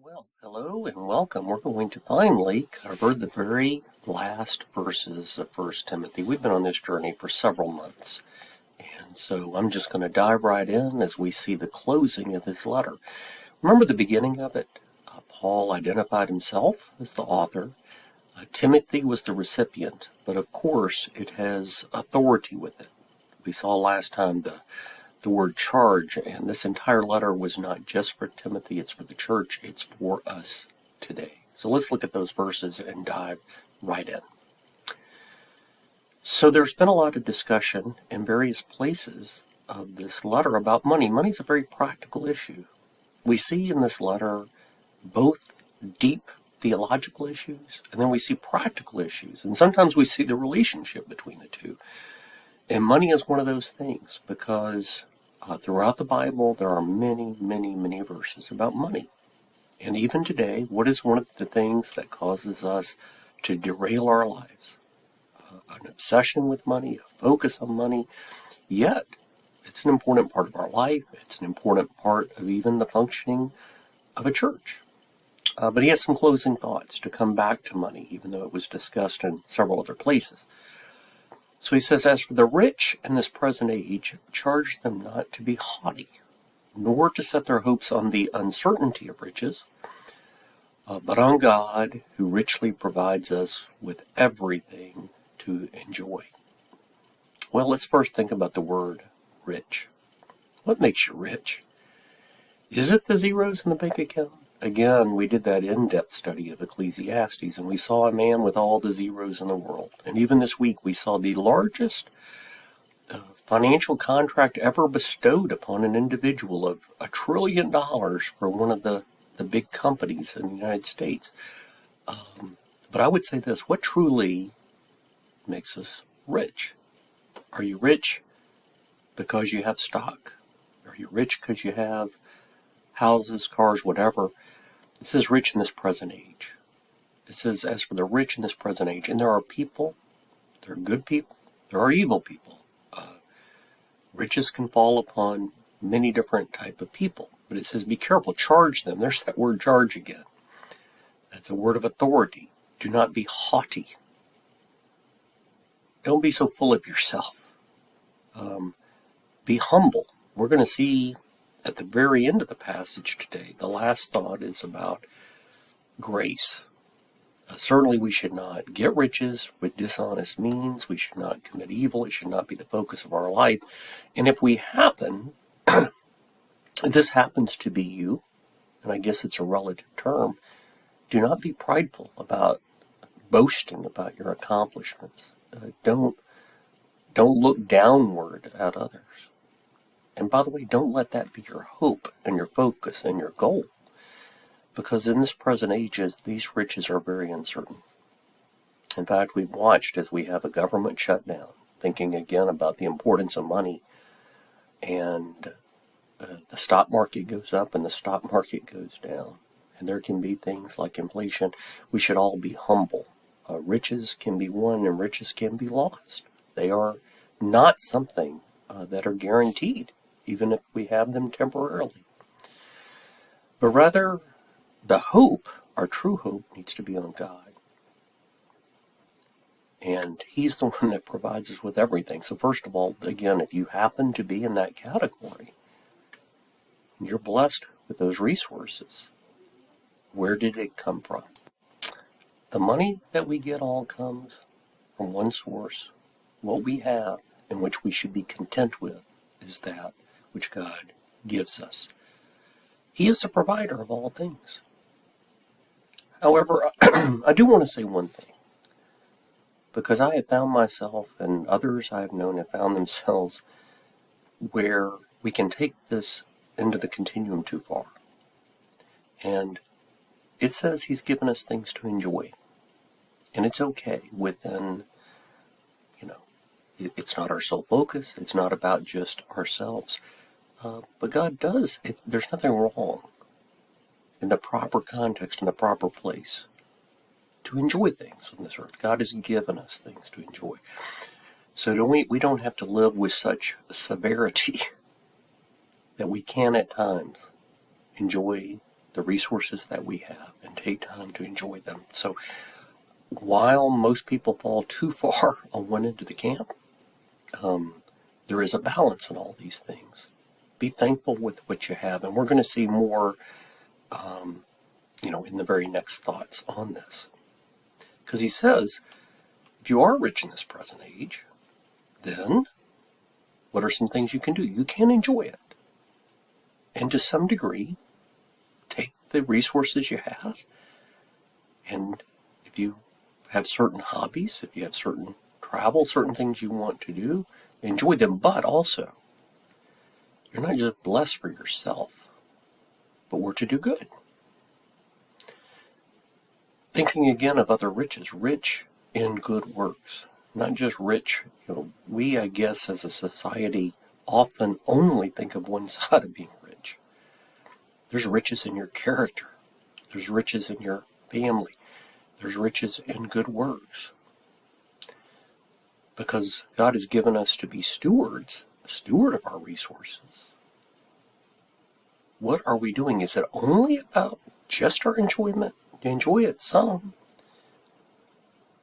Well, hello and welcome. We're going to finally cover the very last verses of 1 Timothy. We've been on this journey for several months. And so I'm just going to dive right in as we see the closing of his letter. Remember the beginning of it? Paul identified himself as the author. Timothy was the recipient, but of course it has authority with it. We saw last time the word charge, and this entire letter was not just for Timothy, it's for the church, it's for us today. So let's look at those verses and dive right in. So there's been a lot of discussion in various places of this letter about money. Money's a very practical issue. We see in this letter both deep theological issues, and then we see practical issues, and sometimes we see the relationship between the two. And money is one of those things because throughout the Bible, there are many, many, many verses about money. And even today, what is one of the things that causes us to derail our lives? An obsession with money, a focus on money. Yet, it's an important part of our life. It's an important part of even the functioning of a church. But he has some closing thoughts to come back to money, even though it was discussed in several other places. So he says, as for the rich in this present age, charge them not to be haughty, nor to set their hopes on the uncertainty of riches, but on God, who richly provides us with everything to enjoy. Well, let's first think about the word rich. What makes you rich? Is it the zeros in the bank account? Again, we did that in-depth study of Ecclesiastes, and we saw a man with all the zeros in the world. And even this week, we saw the largest financial contract ever bestowed upon an individual of $1 trillion for one of the big companies in the United States. But I would say this, what truly makes us rich? Are you rich because you have stock? Are you rich because you have houses, cars, whatever? It says rich in this present age. It says, as for the rich in this present age, and there are people, there are good people, there are evil people. Riches can fall upon many different type of people. But it says, be careful, charge them. There's that word charge again. That's a word of authority. Do not be haughty. Don't be so full of yourself. Be humble. We're going to see at the very end of the passage today, the last thought is about grace. Certainly we should not get riches with dishonest means. We should not commit evil. It should not be the focus of our life. And if we happen, if this happens to be you, and I guess it's a relative term, do not be prideful about boasting about your accomplishments. Don't look downward at others. And by the way, don't let that be your hope and your focus and your goal. Because in this present age, these riches are very uncertain. In fact, we've watched as we have a government shutdown, thinking again about the importance of money, and the stock market goes up and the stock market goes down. And there can be things like inflation. We should all be humble. Riches can be won and riches can be lost. They are not something that are guaranteed, even if we have them temporarily. But rather, the hope, our true hope, needs to be on God. And He's the one that provides us with everything. So first of all, again, if you happen to be in that category, you're blessed with those resources. Where did it come from? The money that we get all comes from one source. What we have and which we should be content with is that which God gives us. He is the provider of all things. However, I do want to say one thing, because I have found myself, and others I have known have found themselves, where we can take this into the continuum too far. And it says He's given us things to enjoy. And it's okay within, it's not our sole focus. It's not about just ourselves. But God does. There's nothing wrong in the proper context, in the proper place, to enjoy things on this earth. God has given us things to enjoy. So we don't have to live with such severity that we can at times enjoy the resources that we have and take time to enjoy them. So while most people fall too far on one end of the camp, there is a balance in all these things. Be thankful with what you have, and we're going to see more, in the very next thoughts on this. Because he says, if you are rich in this present age, then what are some things you can do? You can enjoy it. And to some degree, take the resources you have, and if you have certain hobbies, if you have certain travel, certain things you want to do, enjoy them. But also, you're not just blessed for yourself, but we're to do good. Thinking again of other riches, rich in good works, not just rich. We, I guess, as a society, often only think of one side of being rich. There's riches in your character. There's riches in your family. There's riches in good works. Because God has given us to be stewards, a steward of our resources. What are we doing? Is it only about just our enjoyment? You enjoy it some,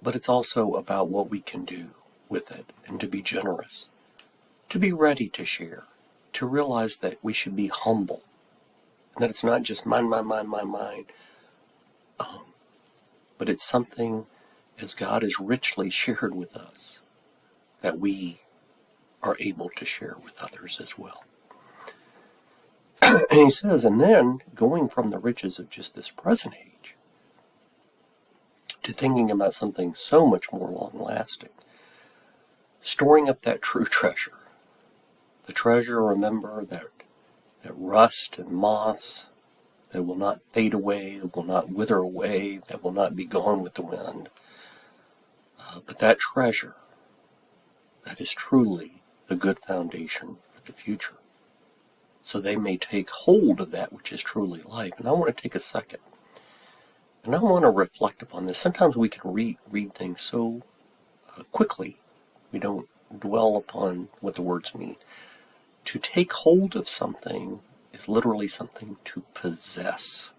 but it's also about what we can do with it, and to be generous, to be ready to share, to realize that we should be humble, and that it's not just mine, but it's something, as God has richly shared with us, that we are able to share with others as well. And he says, and then going from the riches of just this present age to thinking about something so much more long-lasting, storing up that true treasure. The treasure, remember, that rust and moths, that will not fade away, that will not wither away, that will not be gone with the wind. But that treasure, that is truly the good foundation for the future. So they may take hold of that which is truly life. And I want to take a second, and I want to reflect upon this. Sometimes we can read things so quickly, we don't dwell upon what the words mean. To take hold of something is literally something to possess.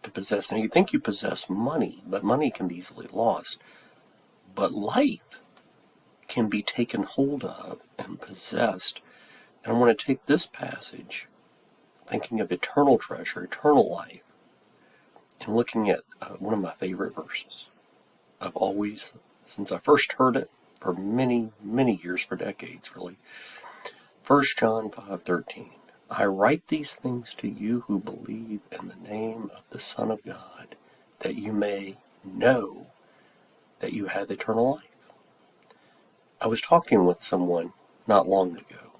To possess. Now you think you possess money, but money can be easily lost. But life can be taken hold of and possessed. And I want to take this passage, thinking of eternal treasure, eternal life, and looking at one of my favorite verses. I've always, since I first heard it, for many, many years, for decades really, 1 John 5:13. I write these things to you who believe in the name of the Son of God, that you may know that you have eternal life. I was talking with someone not long ago,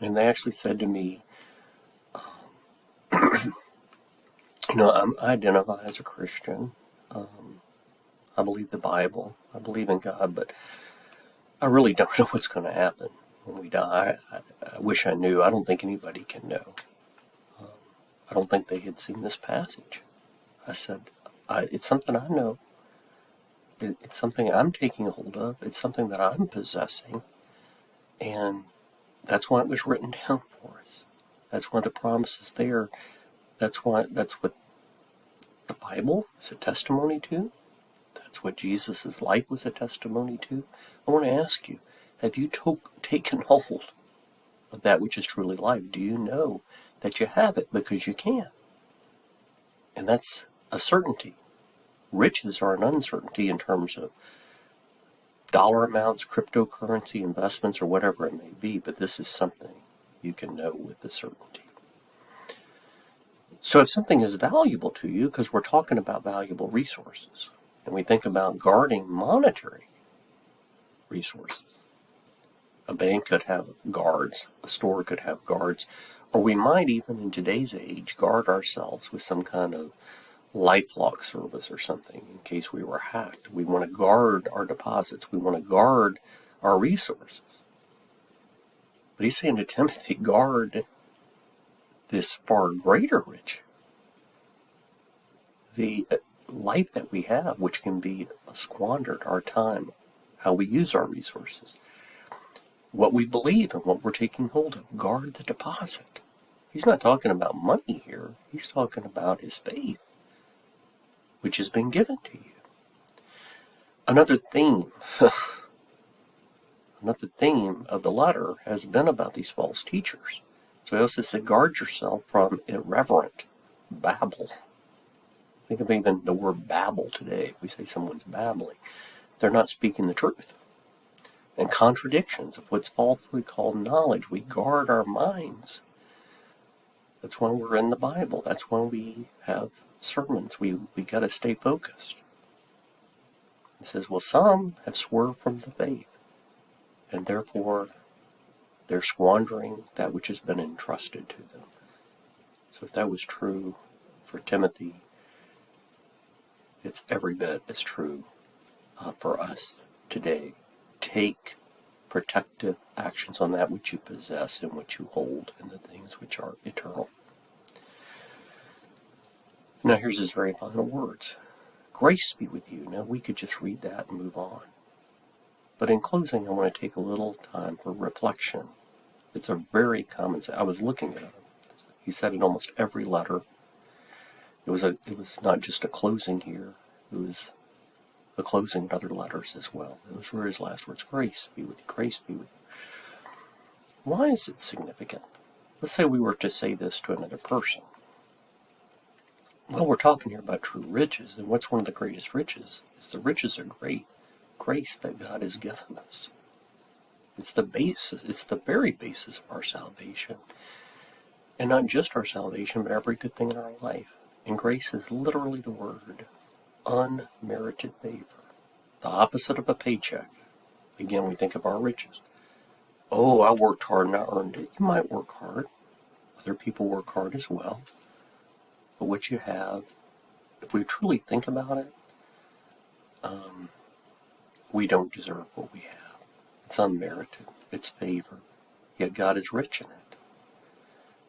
and they actually said to me, I identify as a Christian. I believe the Bible. I believe in God, but I really don't know what's going to happen when we die. I wish I knew. I don't think anybody can know. I don't think they had seen this passage. I said, it's something I know. It's something I'm taking hold of. It's something that I'm possessing. And that's why it was written down for us. That's why the promise is there. That's what the Bible is a testimony to. That's what Jesus' life was a testimony to. I want to ask you, have you taken hold of that which is truly life? Do you know that you have it because you can? And that's a certainty. Riches are an uncertainty in terms of dollar amounts, cryptocurrency, investments, or whatever it may be, but this is something you can know with a certainty. So if something is valuable to you, because we're talking about valuable resources, and we think about guarding monetary resources, a bank could have guards, a store could have guards, or we might even in today's age guard ourselves with some kind of LifeLock service or something in case we were hacked. We want to guard our deposits. We want to guard our resources. But he's saying to Timothy, guard this far greater rich, the life that we have, which can be squandered, our time, how we use our resources, what we believe and what we're taking hold of. Guard the deposit. He's not talking about money here. He's talking about his faith, which has been given to you. Another theme of the letter has been about these false teachers. So he also said, guard yourself from irreverent babble. Think of even the word babble today. If we say someone's babbling, they're not speaking the truth. And contradictions of what's falsely called knowledge. We guard our minds. That's when we're in the Bible. That's when we have sermons. We got to stay focused. It says, well, some have swerved from the faith, and therefore they're squandering that which has been entrusted to them. So if that was true for Timothy, it's every bit as true for us today. Take protective actions on that which you possess and which you hold and the things which are eternal. Now here's his very final words. Grace be with you. Now we could just read that and move on. But in closing, I want to take a little time for reflection. It's a very common, I was looking at him. He said in almost every letter. It was not just a closing here. It was a closing in other letters as well. Those were his last words. Grace be with you. Grace be with you. Why is it significant? Let's say we were to say this to another person. Well, we're talking here about true riches, and what's one of the greatest riches? Is the riches of grace that God has given us. It's the basis, it's the very basis of our salvation. And not just our salvation, but every good thing in our life. And grace is literally the word, unmerited favor. The opposite of a paycheck. Again, we think of our riches. Oh, I worked hard and I earned it. You might work hard. Other people work hard as well. But what you have, if we truly think about it, we don't deserve what we have. It's unmerited. It's favor. Yet God is rich in it.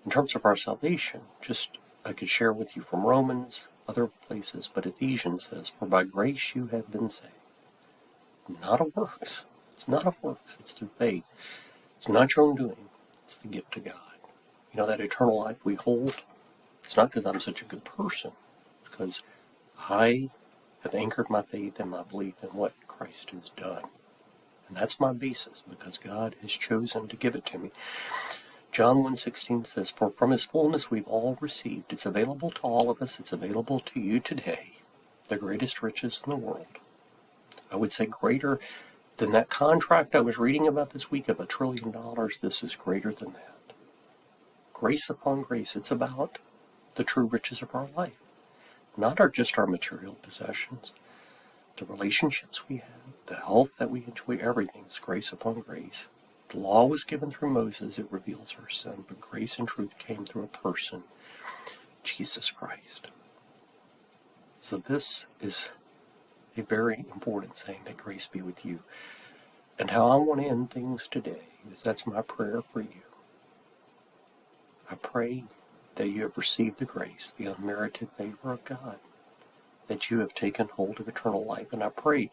In terms of our salvation, I could share with you from Romans, other places, but Ephesians says, for by grace you have been saved. Not of works. It's not of works. It's through faith. It's not your own doing. It's the gift of God. You know that eternal life we hold? It's not because I'm such a good person. It's because I have anchored my faith and my belief in what Christ has done. And that's my basis, because God has chosen to give it to me. John 1:16 says, for from his fullness we've all received. It's available to all of us. It's available to you today. The greatest riches in the world. I would say greater than that contract I was reading about this week of $1 trillion. This is greater than that. Grace upon grace. It's about the true riches of our life. Not just our material possessions. The relationships we have. The health that we enjoy. Everything's grace upon grace. The law was given through Moses. It reveals our sin. But grace and truth came through a person. Jesus Christ. So this is a very important saying, that grace be with you. And how I want to end things today is that's my prayer for you. I pray that you have received the grace, the unmerited favor of God, that you have taken hold of eternal life. And I pray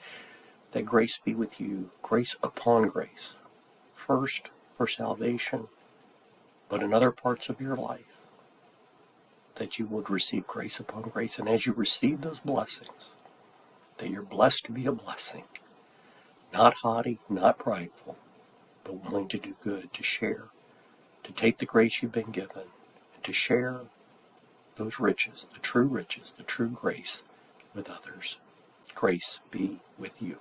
that grace be with you, grace upon grace, first for salvation, but in other parts of your life, that you would receive grace upon grace. And as you receive those blessings, that you're blessed to be a blessing, not haughty, not prideful, but willing to do good, to share, to take the grace you've been given, and to share those riches, the true grace, with others. Grace be with you.